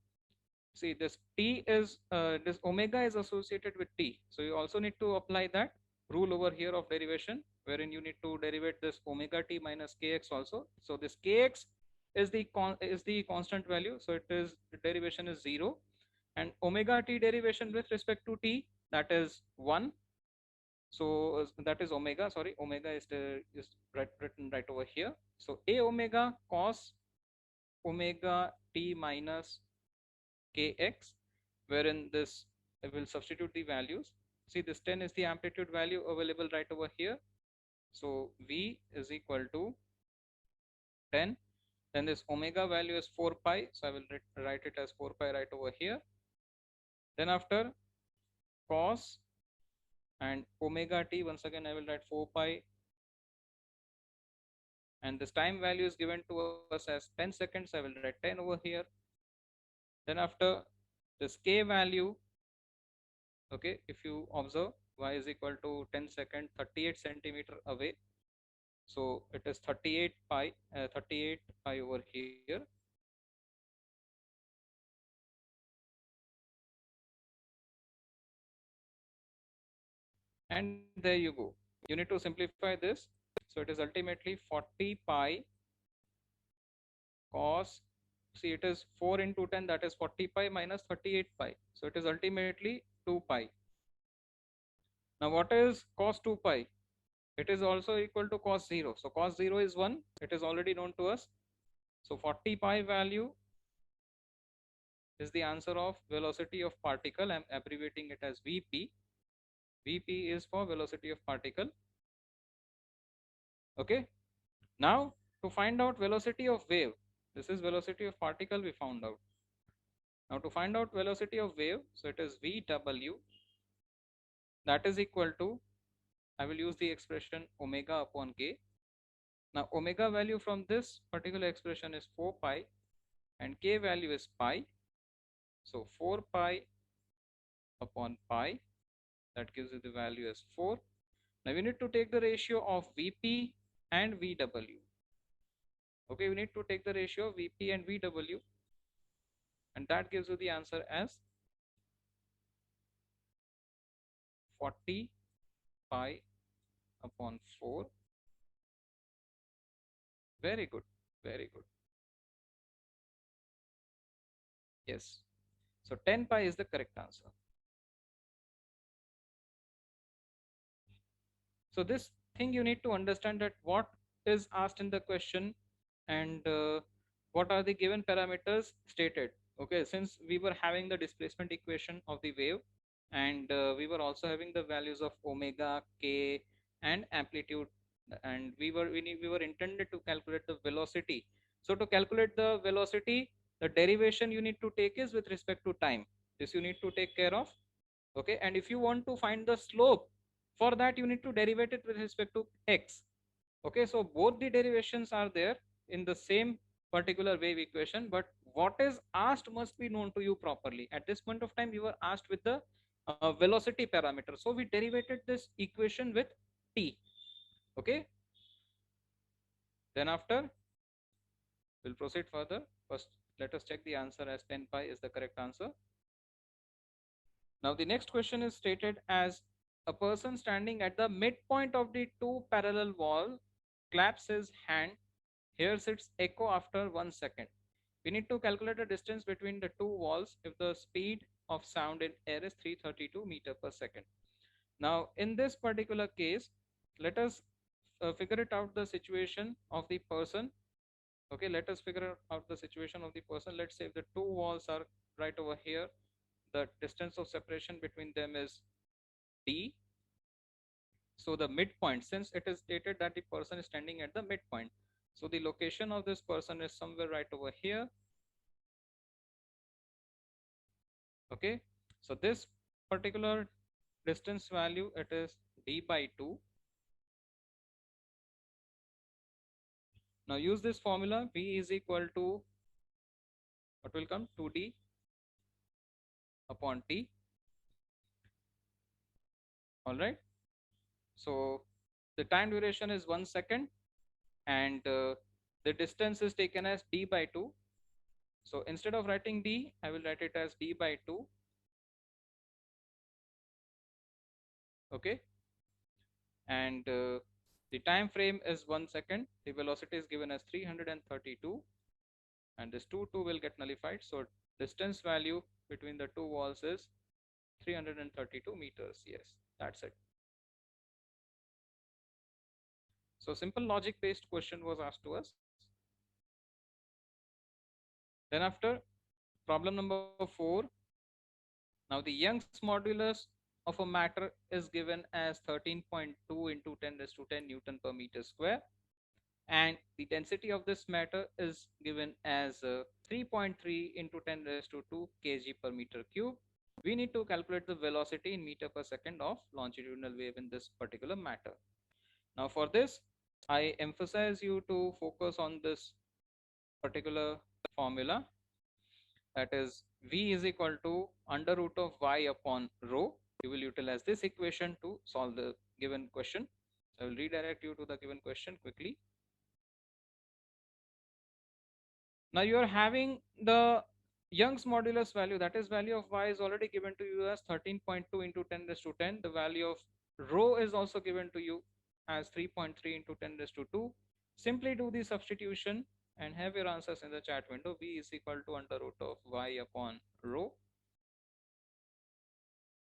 see this t is this omega is associated with t, so you also need to apply that rule over here of derivation, wherein you need to derivate this omega t minus kx also. So this kx is the constant value, so it is, the derivation is 0, and omega t derivation with respect to t, that is 1. So that is omega, sorry, omega is written right over here. So a omega cos omega t minus kx, wherein this, I will substitute the values. See, this 10 is the amplitude value available right over here. So v is equal to 10. Then this omega value is 4 pi. So I will write it as 4 pi right over here. Then after cos and omega t, once again I will write 4 pi. And this time value is given to us as 10 seconds. I will write 10 over here. Then after this k value, okay, if you observe, y is equal to 10 second 38 centimeter away, so it is 38 pi over here. And there you go, you need to simplify this. So it is ultimately 40 pi cos, see it is 4 into 10, that is 40 pi minus 38 pi, so it is ultimately 2 pi. Now what is cos 2 pi? It is also equal to cos 0. So cos 0 is 1. It is already known to us. So 40 pi value is the answer of velocity of particle. I am abbreviating it as Vp. Vp is for velocity of particle. Okay. Now to find out velocity of wave, this is velocity of particle we found out. Now to find out velocity of wave, so it is Vw, that is equal to, I will use the expression omega upon k. Now omega value from this particular expression is 4 pi and k value is pi. So 4 pi upon pi, that gives you the value as 4. Now we need to take the ratio of Vp and Vw. Okay, we need to take the ratio of Vp and Vw, and that gives you the answer as 40 pi upon 4. Very good, very good. Yes, so 10 pi is the correct answer. So this thing you need to understand, that what is asked in the question and what are the given parameters stated. Okay, since we were having the displacement equation of the wave, and we were also having the values of omega, k and amplitude and we were intended to calculate the velocity. So to calculate the velocity, the derivation you need to take is with respect to time. This you need to take care of. Okay, and if you want to find the slope, for that you need to derivate it with respect to x. Okay, so both the derivations are there in the same particular wave equation, but what is asked must be known to you properly. At this point of time, you were asked with the velocity parameter, so we derivated this equation with t. Okay, then after we'll proceed further. First, let us check the answer as 10 pi is the correct answer. Now the next question is stated as a person standing at the midpoint of the two parallel wall claps his hand, hears its echo after 1 second. We need to calculate the distance between the two walls if the speed of sound in air is 332 meter per second. Now in this particular case, let us figure it out the situation of the person. Okay, let us figure out the situation of the person. Let's say if the two walls are right over here, the distance of separation between them is d. So the midpoint, since it is stated that the person is standing at the midpoint, so the location of this person is somewhere right over here. Okay, so this particular distance value, it is d by 2. Now use this formula, v is equal to what will come, 2d upon t. All right, so the time duration is 1 second, and the distance is taken as d by 2. So instead of writing d, I will write it as d by 2. Okay, and the time frame is 1 second. The velocity is given as 332, and this 2 will get nullified. So distance value between the two walls is 332 meters. Yes, that's it. So simple logic based question was asked to us. Then after, problem number 4. Now the Young's modulus of a matter is given as 13.2 into 10 raised to 10 Newton per meter square, and the density of this matter is given as 3.3 into 10 raised to 2 kg per meter cube. We need to calculate the velocity in meter per second of longitudinal wave in this particular matter. Now for this, I emphasize you to focus on this particular formula, that is v is equal to under root of y upon rho. You will utilize this equation to solve the given question. I will redirect you to the given question quickly. Now you are having the Young's modulus value, that is value of y is already given to you as 13.2 into 10 raised to 10. The value of rho is also given to you as 3.3 into 10 raised to 2. Simply do the substitution and have your answers in the chat window. V is equal to under root of y upon rho.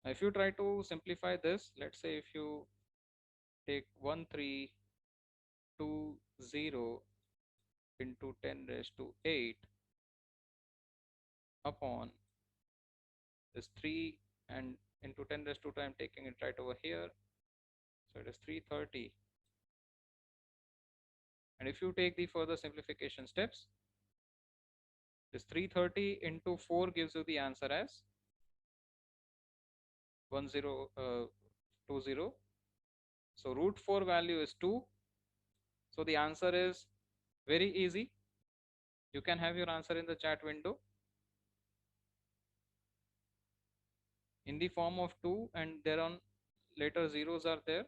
Now if you try to simplify this, let's say if you take 1320 into 10 raised to 8 upon this 3, and into 10 raised to 2, I'm taking it right over here, so it is 330. And if you take the further simplification steps, this 330 into 4 gives you the answer as 1020. So root 4 value is 2. So the answer is very easy. You can have your answer in the chat window in the form of 2, and there on later zeros are there.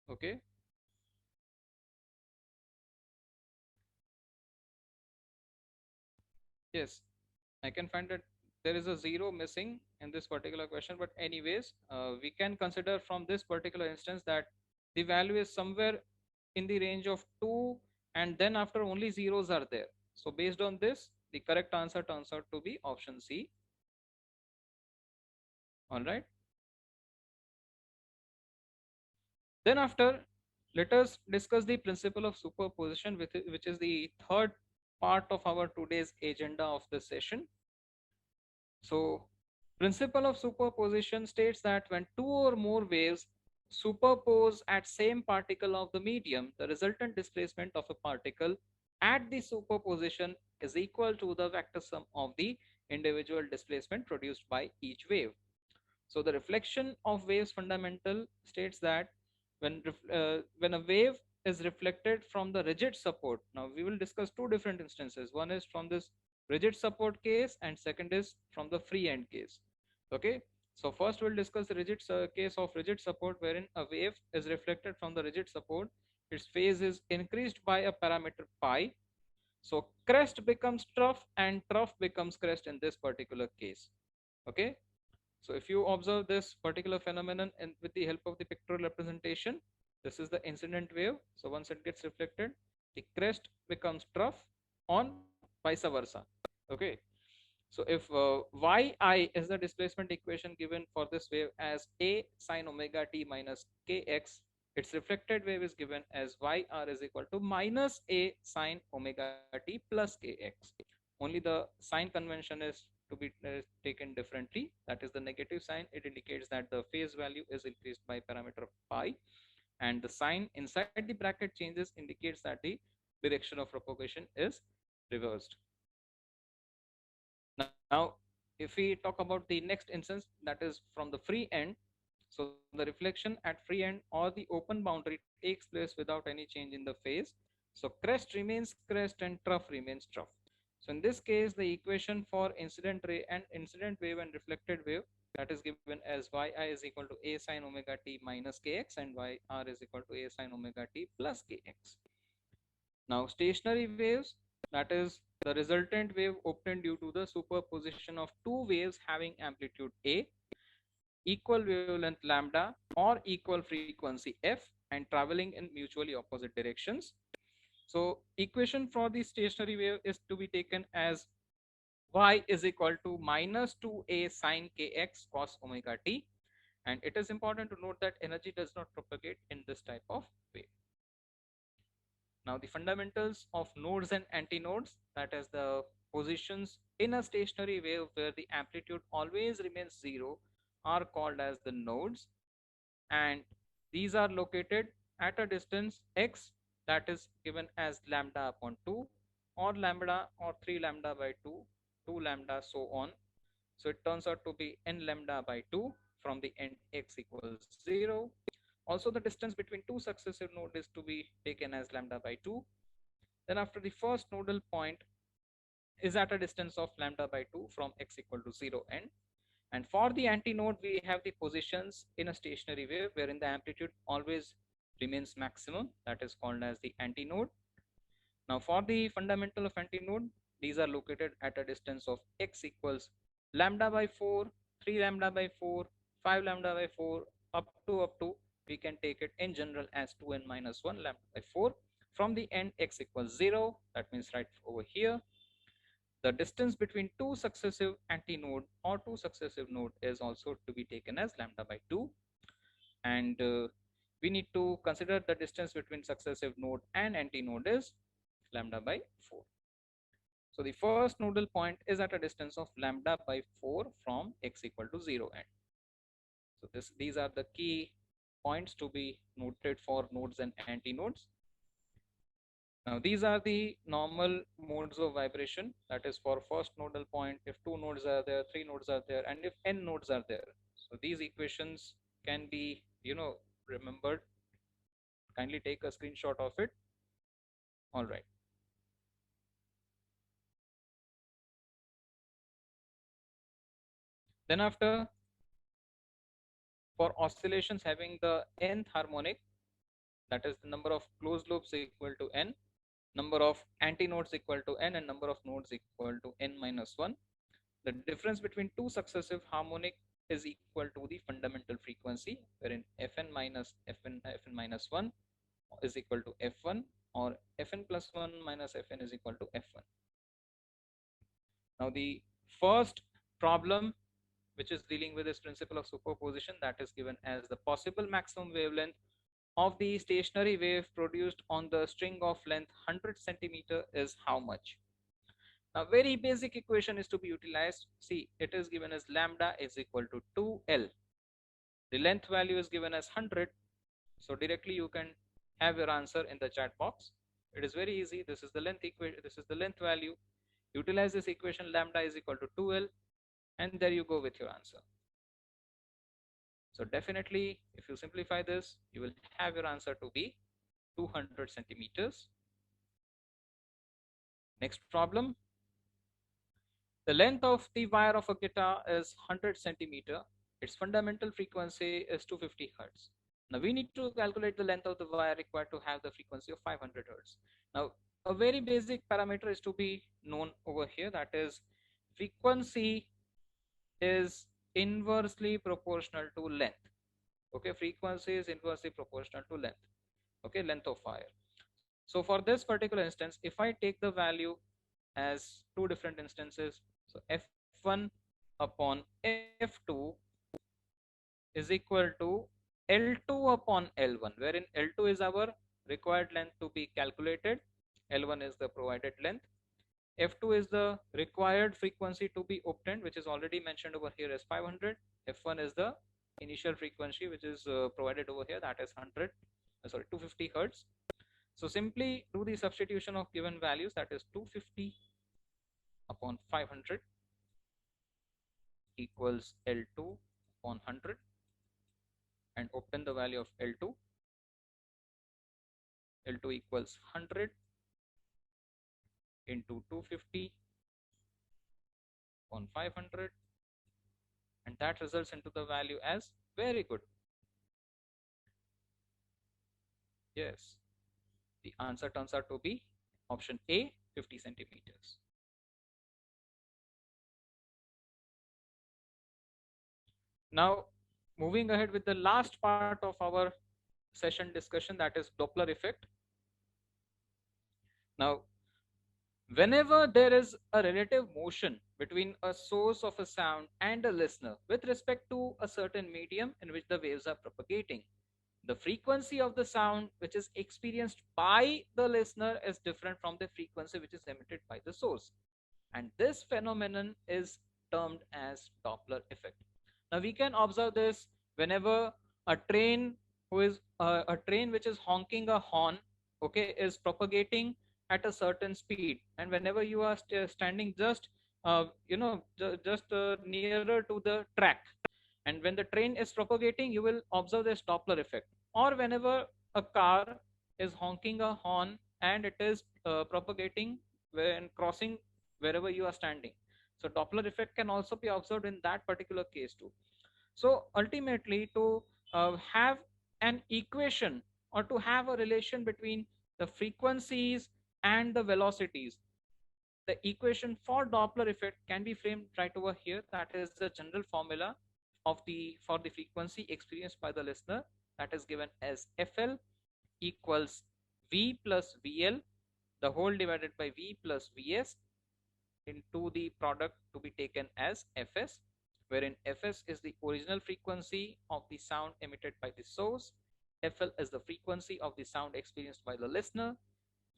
Okay, yes, I can find that there is a 0 missing in this particular question, but anyways, we can consider from this particular instance that the value is somewhere in the range of 2, and then after only zeros are there. So based on this, the correct answer turns out to be option C. All right. Then after, let us discuss the principle of superposition, which is the third part of our today's agenda of this session. So Principle of superposition states that when two or more waves superpose at same particle of the medium, the resultant displacement of a particle at the superposition is equal to the vector sum of the individual displacement produced by each wave. So the reflection of waves fundamental states that when a wave is reflected from the rigid support, now we will discuss two different instances. One is from this rigid support case and second is from the free end case. Okay, so first we'll discuss the case of rigid support, wherein a wave is reflected from the rigid support. Its phase is increased by a parameter pi. So crest becomes trough and trough becomes crest in this particular case. Okay, so if you observe this particular phenomenon and with the help of the pictorial representation, this is the incident wave. So once it gets reflected, the crest becomes trough on vice versa. Okay. So if yi is the displacement equation given for this wave as a sine omega t minus kx, its reflected wave is given as yr is equal to minus a sine omega t plus kx. Only the sign convention is to be taken differently. That is the negative sign. It indicates that the phase value is increased by parameter pi, and the sign inside the bracket changes indicates that the direction of propagation is reversed. Now, if we talk about the next instance, that is from the free end, so the reflection at free end or the open boundary takes place without any change in the phase. So crest remains crest and trough remains trough. So in this case, the equation for incident ray and incident wave and reflected wave, that is given as yi is equal to a sine omega t minus kx and yr is equal to a sine omega t plus kx. Now stationary waves, that is the resultant wave obtained due to the superposition of two waves having amplitude a, equal wavelength lambda or equal frequency f and traveling in mutually opposite directions. So equation for the stationary wave is to be taken as y is equal to minus 2a sine kx cos omega t, and it is important to note that energy does not propagate in this type of wave. Now the fundamentals of nodes and antinodes, that is the positions in a stationary wave where the amplitude always remains zero, are called as the nodes, and these are located at a distance x, that is given as lambda upon 2 or lambda or 3 lambda by 2, 2 lambda, so on. So it turns out to be n lambda by 2 from the end x equals 0. Also the distance between two successive nodes is to be taken as lambda by 2. Then after the first nodal point is at a distance of lambda by 2 from x equal to 0 n. And for the antinode, we have the positions in a stationary wave wherein the amplitude always remains maximum, that is called as the antinode. Now for the fundamental of antinode, these are located at a distance of x equals lambda by 4, 3 lambda by 4, 5 lambda by 4, up to we can take it in general as 2n minus 1 lambda by 4 from the end x equals 0, that means right over here. The distance between two successive antinode or two successive node is also to be taken as lambda by 2, and we need to consider the distance between successive node and antinode is lambda by 4. So the first nodal point is at a distance of lambda by 4 from x equal to 0 end. So these are the key points to be noted for nodes and antinodes. Now these are the normal modes of vibration, that is for first nodal point, if two nodes are there, three nodes are there, and if n nodes are there. So these equations can be, remembered. Kindly take a screenshot of it. All right. Then after, for oscillations having the nth harmonic, that is the number of closed loops equal to n, number of antinodes equal to n, and number of nodes equal to n minus 1. The difference between two successive harmonic is equal to the fundamental frequency, wherein fn minus fn minus 1 is equal to f1, or fn plus 1 minus fn is equal to f1. Now the first problem, which is dealing with this principle of superposition, that is given as the possible maximum wavelength of the stationary wave produced on the string of length 100 centimeter is how much? A very basic equation is to be utilized. See, it is given as lambda is equal to 2L. The length value is given as 100. So directly you can have your answer in the chat box. It is very easy. This is the length equation. This is the length value. Utilize this equation, lambda is equal to 2L, and there you go with your answer. So definitely, if you simplify this, you will have your answer to be 200 centimeters. Next problem. The length of the wire of a guitar is 100 centimeter. Its fundamental frequency is 250 hertz. Now we need to calculate the length of the wire required to have the frequency of 500 hertz. Now a very basic parameter is to be known over here, that is frequency is inversely proportional to length. Okay, frequency is inversely proportional to length. Okay, length of wire. So for this particular instance, if I take the value as two different instances, so f1 upon f2 is equal to L2 upon L1, wherein L2 is our required length to be calculated, L1 is the provided length, f2 is the required frequency to be obtained, which is already mentioned over here as 500, f1 is the initial frequency which is provided over here, that is 250 hertz. So simply do the substitution of given values, that is 250 upon 500 equals L2 upon 100, and obtain the value of L2. L2 equals 100 into 250 upon 500, and that results into the value as, very good, yes, the answer turns out to be option A, 50 centimeters. Now moving ahead with the last part of our session discussion, that is Doppler effect. Now whenever there is a relative motion between a source of a sound and a listener with respect to a certain medium in which the waves are propagating, the frequency of the sound which is experienced by the listener is different from the frequency which is emitted by the source. And this phenomenon is termed as Doppler effect. Now we can observe this whenever a train a train which is honking a horn, okay, is propagating at a certain speed, and whenever you are standing just nearer to the track, and when the train is propagating, you will observe this Doppler effect. Or whenever a car is honking a horn and it is propagating when crossing wherever you are standing, so Doppler effect can also be observed in that particular case too. So ultimately, to have an equation or to have a relation between the frequencies and the velocities, the equation for Doppler effect can be framed right over here. That is the general formula of the for the frequency experienced by the listener, that is given as FL equals V plus VL, the whole divided by V plus VS, into the product to be taken as Fs, wherein Fs is the original frequency of the sound emitted by the source, FL is the frequency of the sound experienced by the listener,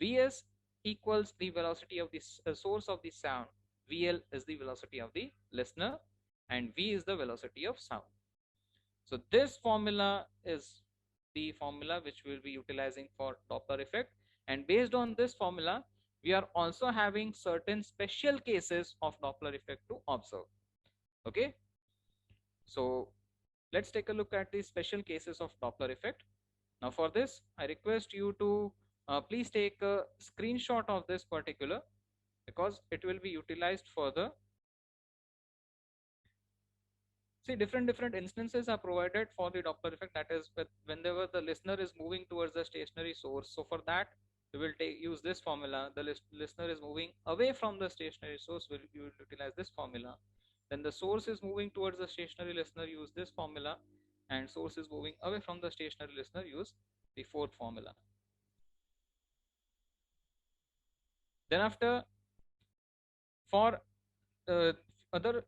Vs equals the velocity of the source of the sound, VL is the velocity of the listener, and V is the velocity of sound. So this formula is the formula which we will be utilizing for Doppler effect, and based on this formula we are also having certain special cases of Doppler effect to observe. Okay, so let's take a look at the special cases of Doppler effect. Now for this I request you to please take a screenshot of this particular, because it will be utilized further. See, different instances are provided for the Doppler effect, that is whenever the listener is moving towards the stationary source. So for that we will use this formula. The listener is moving away from the stationary source, you will utilize this formula. Then the source is moving towards the stationary listener, use this formula, and source is moving away from the stationary listener, use the fourth formula. Then after, for other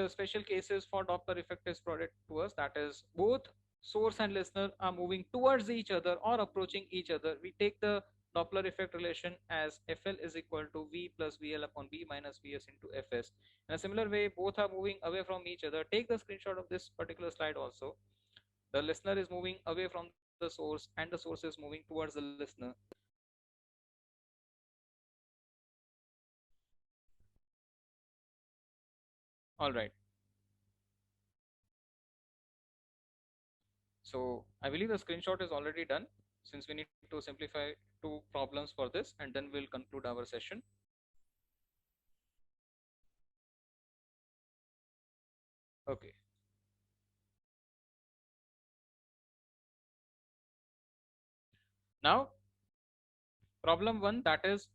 special cases for Doppler effect is provided to us, that is both source and listener are moving towards each other or approaching each other. We take the Doppler effect relation as FL is equal to V plus VL upon V minus VS into FS. In a similar way, both are moving away from each other. Take the screenshot of this particular slide also. The listener is moving away from the source and the source is moving towards the listener. All right. So I believe the screenshot is already done, since we need to simplify two problems for this and then we'll conclude our session. Okay. Now, problem one, that is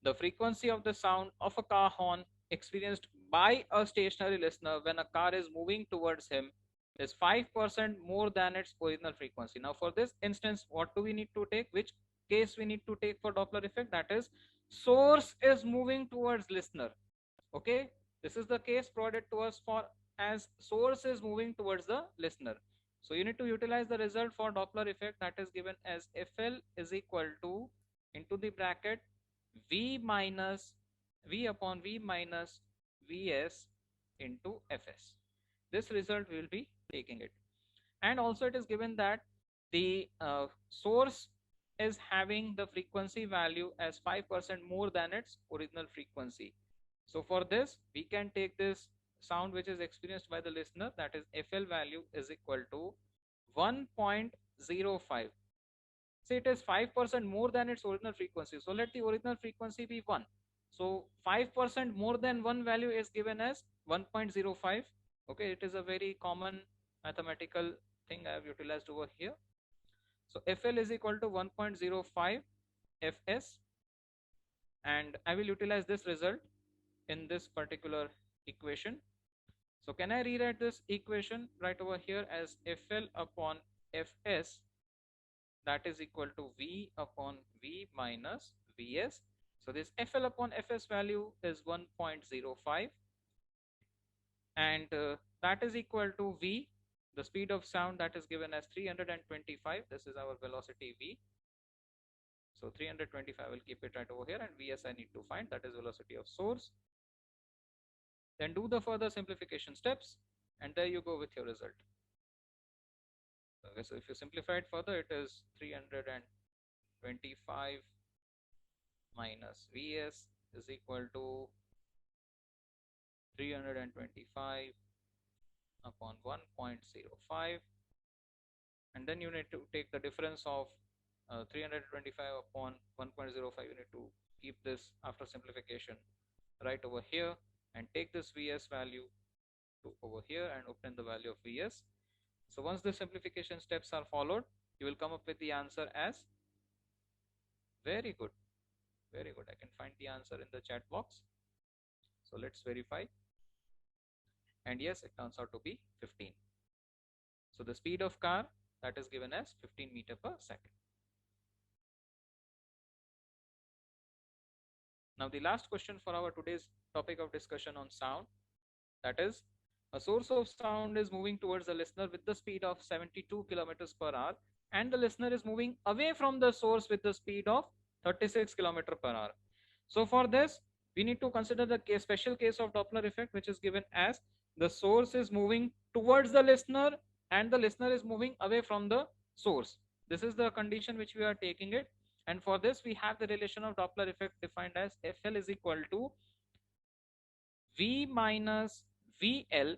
the frequency of the sound of a car horn experienced by a stationary listener when a car is moving towards him is 5% more than its original frequency. Now, for this instance, what do we need to take? Which case we need to take for Doppler effect? That is, source is moving towards listener. Okay, this is the case provided to us for as source is moving towards the listener. So you need to utilize the result for Doppler effect, that is given as FL is equal to into the bracket V minus V upon V minus Vs into Fs. This result we will be taking it. And also it is given that the source is having the frequency value as 5% more than its original frequency. So for this, we can take this sound which is experienced by the listener, that is FL value is equal to 1.05. See, it is 5% more than its original frequency. So let the original frequency be 1. So 5% more than 1 value is given as 1.05. Okay, it is a very common mathematical thing I have utilized over here. So FL is equal to 1.05 Fs, and I will utilize this result in this particular equation. So can I rewrite this equation right over here as FL upon Fs, that is equal to V upon V minus Vs. So this FL upon Fs value is 1.05 and that is equal to V, the speed of sound, that is given as 325. This is our velocity V. So 325, I will keep it right over here, and Vs I need to find, that is velocity of source. Then do the further simplification steps and there you go with your result. Okay, so if you simplify it further, it is 325 minus Vs is equal to 325 upon 1.05, and then you need to take the difference of 325 upon 1.05. You need to keep this after simplification right over here and take this Vs value to over here and obtain the value of Vs. So once the simplification steps are followed, you will come up with the answer as, very good, very good. I can find the answer in the chat box. So let's verify. And yes, it turns out to be 15. So the speed of car, that is given as 15 meter per second. Now the last question for our today's topic of discussion on sound, that is, a source of sound is moving towards the listener with the speed of 72 kilometers per hour, and the listener is moving away from the source with the speed of 36 kilometers per hour. So for this, we need to consider the special case of Doppler effect, which is given as the source is moving towards the listener and the listener is moving away from the source. This is the condition which we are taking it. And for this, we have the relation of Doppler effect defined as FL is equal to V minus VL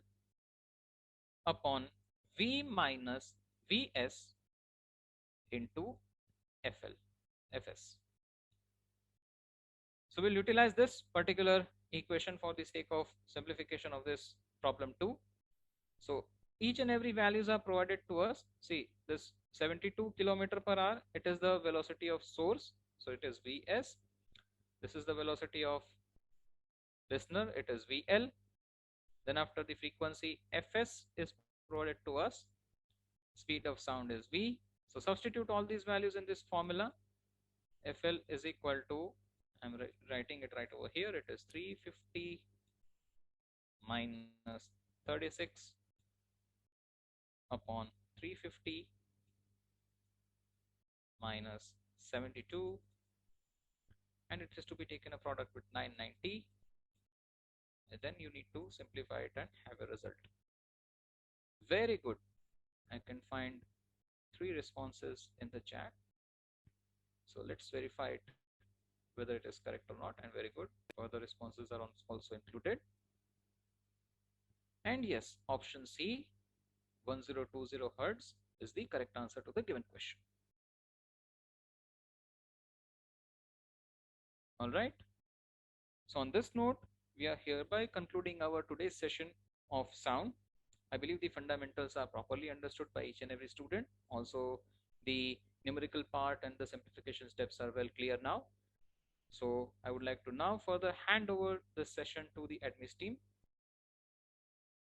upon V minus Vs into Fs. So we'll utilize this particular equation for the sake of simplification of this problem 2. So each and every values are provided to us. See, this 72 kilometer per hour, it is the velocity of source, so it is Vs. This is the velocity of listener, it is VL. Then after the frequency Fs is provided to us, speed of sound is V. So substitute all these values in this formula. FL is equal to, I'm writing it right over here, it is 350 minus 36 upon 350 minus 72 and it is to be taken a product with 990, and then you need to simplify it and have a result. Very good. I can find 3 responses in the chat. So let's verify it whether it is correct or not, and very good. Further responses are also included. And yes, option C, 1020 Hertz is the correct answer to the given question. All right. So on this note, we are hereby concluding our today's session of sound. I believe the fundamentals are properly understood by each and every student. Also, the numerical part and the simplification steps are well clear now. So I would like to now further hand over the session to the admin team